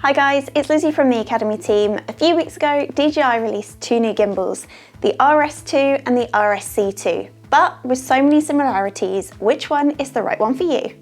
Hi guys, it's Lizzie from the Academy team. A few weeks ago, DJI released two new gimbals, the RS2 and the RSC2. But with so many similarities, which one is the right one for you?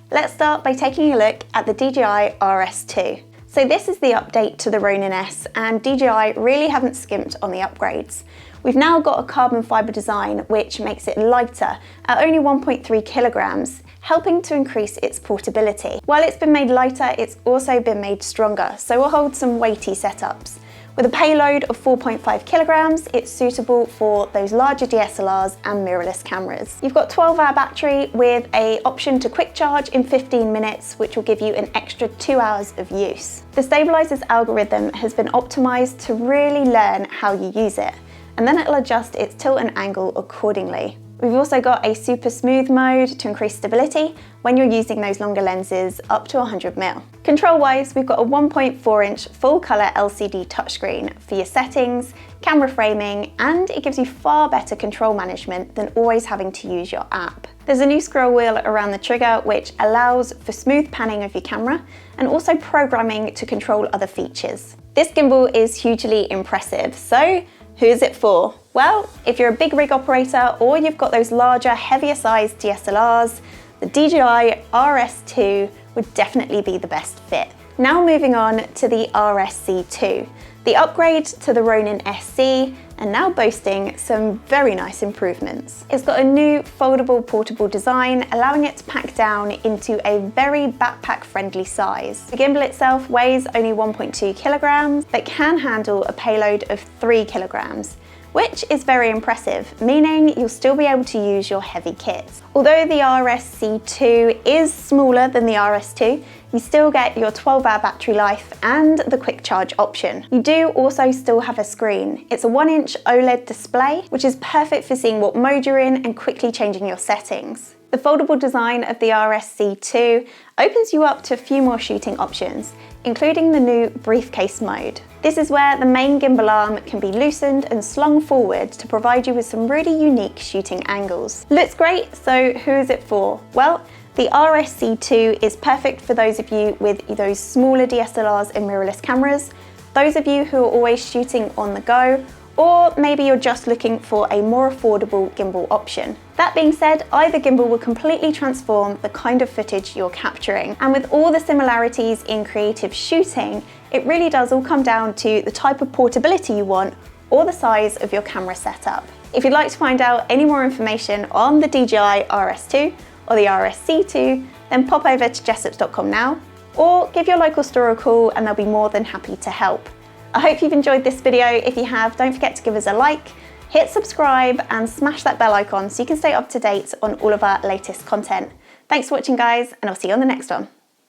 Let's start by taking a look at the DJI RS2. So this is the update to the Ronin S, and DJI really haven't skimped on the upgrades. We've now got a carbon fibre design which makes it lighter at only 1.3 kilograms, helping to increase its portability. While it's been made lighter, it's also been made stronger, so we'll hold some weighty setups. With a payload of 4.5 kilograms, it's suitable for those larger DSLRs and mirrorless cameras. You've got 12-hour battery with an option to quick charge in 15 minutes, which will give you an extra 2 hours of use. The stabilizer's algorithm has been optimized to really learn how you use it, and then it'll adjust its tilt and angle accordingly. We've also got a super smooth mode to increase stability when you're using those longer lenses up to 100mm. Control-wise, we've got a 1.4-inch full-colour LCD touchscreen for your settings, camera framing, and it gives you far better control management than always having to use your app. There's a new scroll wheel around the trigger which allows for smooth panning of your camera and also programming to control other features. This gimbal is hugely impressive, so who is it for? Well, if you're a big rig operator or you've got those larger, heavier sized DSLRs, the DJI RS2 would definitely be the best fit. Now moving on to the RSC2, the upgrade to the Ronin SC, and now boasting some very nice improvements. It's got a new foldable portable design, allowing it to pack down into a very backpack friendly size. The gimbal itself weighs only 1.2 kilograms, but can handle a payload of 3 kilograms, which is very impressive, meaning you'll still be able to use your heavy kits. Although the RSC2 is smaller than the RS2, you still get your 12-hour battery life and the quick charge option. You do also still have a screen. It's a 1-inch OLED display, which is perfect for seeing what mode you're in and quickly changing your settings. The foldable design of the RSC2 opens you up to a few more shooting options, including the new briefcase mode. This is where the main gimbal arm can be loosened and slung forward to provide you with some really unique shooting angles. Looks great, so who is it for? Well, the RSC2 is perfect for those of you with those smaller DSLRs and mirrorless cameras, those of you who are always shooting on the go, or maybe you're just looking for a more affordable gimbal option. That being said, either gimbal will completely transform the kind of footage you're capturing. And with all the similarities in creative shooting, it really does all come down to the type of portability you want or the size of your camera setup. If you'd like to find out any more information on the DJI RS2 or the RSC2, then pop over to jessops.com now, or give your local store a call and they'll be more than happy to help. I hope you've enjoyed this video. If you have, don't forget to give us a like, hit subscribe and smash that bell icon so you can stay up to date on all of our latest content. Thanks for watching guys, and I'll see you on the next one.